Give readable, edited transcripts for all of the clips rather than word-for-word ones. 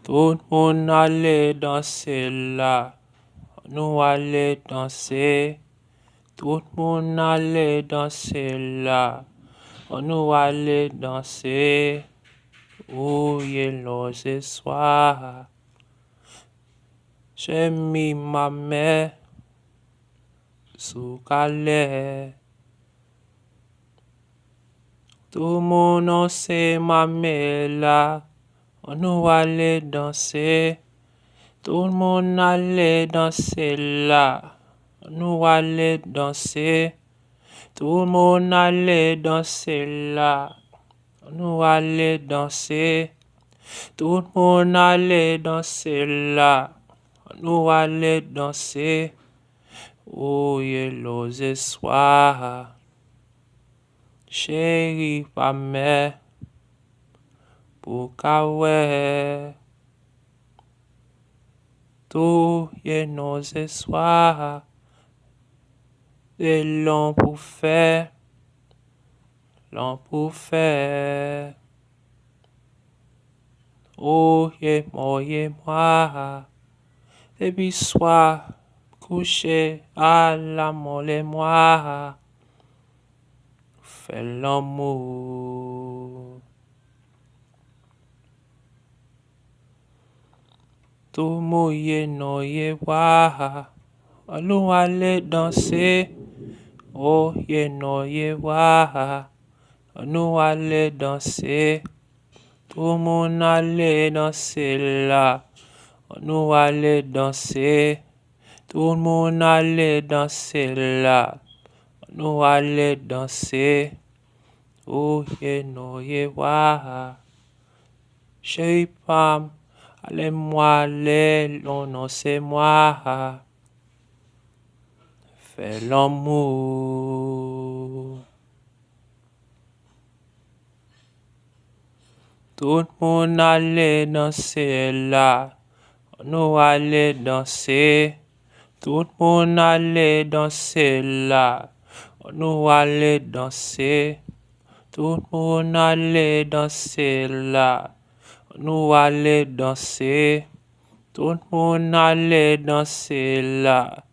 Tout le monde allait danser là, nous allait danser. Tout le monde allait danser là, nous allait danser. Oh, yellow ce soir, j'ai mis ma main sous calais. Tout le monde sait ma main là, nous allait danser. Tout le monde allait danser là, nous allait danser. Tout le monde allait danser là, nous allait danser. Tout le monde allait danser là, nous allait danser. Oh, yellow ce soir, chérie, pas mère, pour qu'aoué. Tout yellow ce soir, c'est long pour faire, long pour faire. Oh, moi, depuis soir, couché à la molle moi, fais l'amour. Tout mouillé, noyé, wa, allons aller danser. Oh, noyé, wa, nous aller danser. Tout le monde allait danser là, nous allait danser. Tout le monde allait danser là, nous allait danser. Oh, wa, chérie Pam, allez-moi, allez, non, c'est moi. Fais l'amour. Tout le monde allait danser là, nous allait danser. Tout le monde allait danser là, nous allait danser. Tout le monde allait danser là, nous allait danser. Tout le monde allait danser là,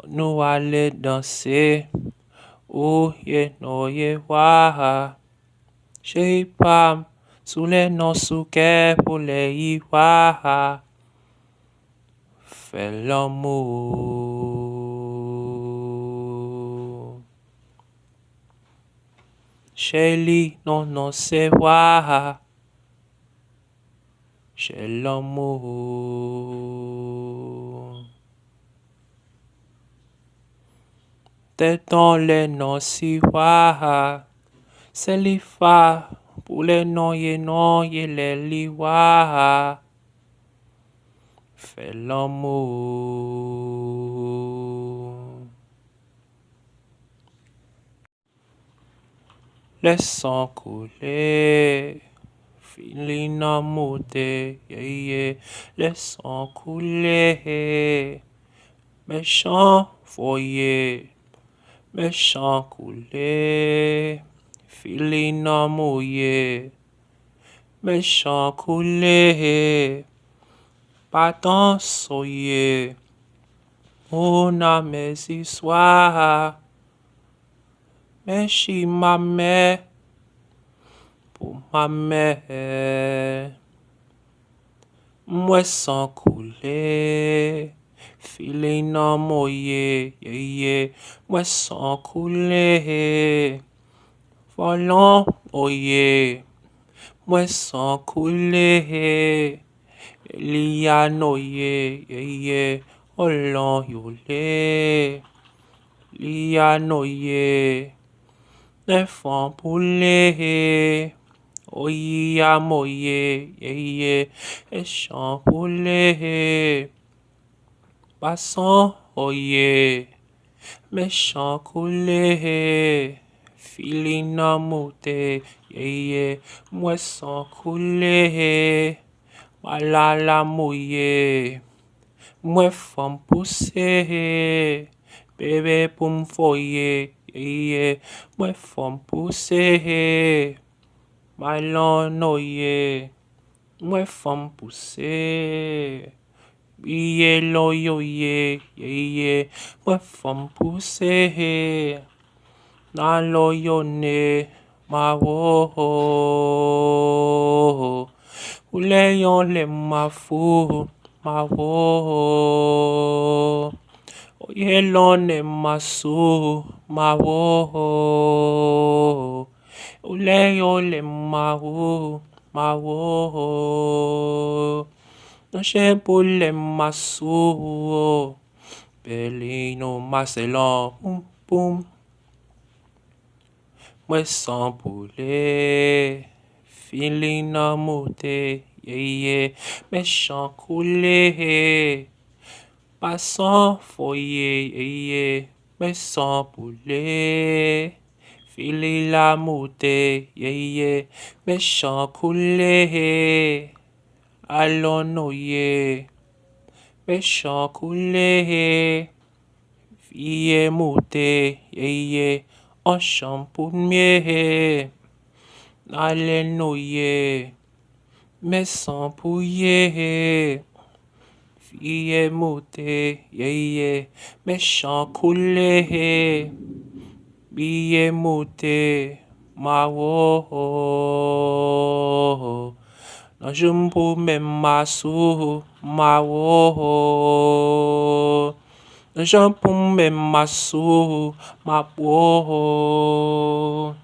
nous allait danser. Oh, wa, chérie Pam, sous les noms sous pour les iwa. Fais l'amour. Chérie, non, c'est wa. J'ai l'amour. T'es dans les noms si wa. C'est l'ifa. Pour les noms, les liwa. Fais l'amour. Laissons couler. Filina mouté, yeah. Laissons couler. Méchant foyer. Méchant couler. Filina mouillé. Méchant couler. Pas soyer. On a mes histoires. Mais si ma mère, pour ma mère, moi sans couler, filer non moyer, yeah, moi sans couler, volant, oye, moi sans couler, liano, yeah, olon yole, liano, yeah. Les fonds poulets, oya moye, yeye, et champs poulets, passant, oye, méchant coulé, filina mouté, yeye, moisson coulé, malala mouillé, moi femme poussée, bébé pour m'foyer, yeah, moi femme poussée, malon noyé, Mwen fam pousse. Iye lo yo ye. Mwen fam pousse. Na lo yo ne. Ma wo. Ule yon le ma fou. Ma wo. Oye lo ne ma sou. Ma wo. Ule yon le ma wo. Ma wo. No shempule masu. Belino maselon. Boum boum. Mwe sampule. Filina mote. Méchant coulé. Passant foyer. Me sampule. Fili la mote. Méchant coulé. Allons noyer. Méchant coulé. Fille moute. En champounier. Allez noyer. Mais sans pouiller. Fille moute. Méchant coulé. Billet moute. Ma wo. No jumbo me masu. Ma wo. No jumbo me masu. Ma wo.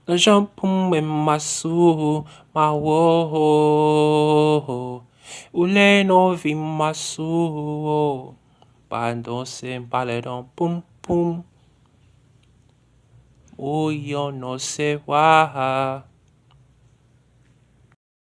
No jumbo me masu. Ma wo. Ule no vi masu. Bandon sem paledon. Pum pum. Oh, yo no se wa.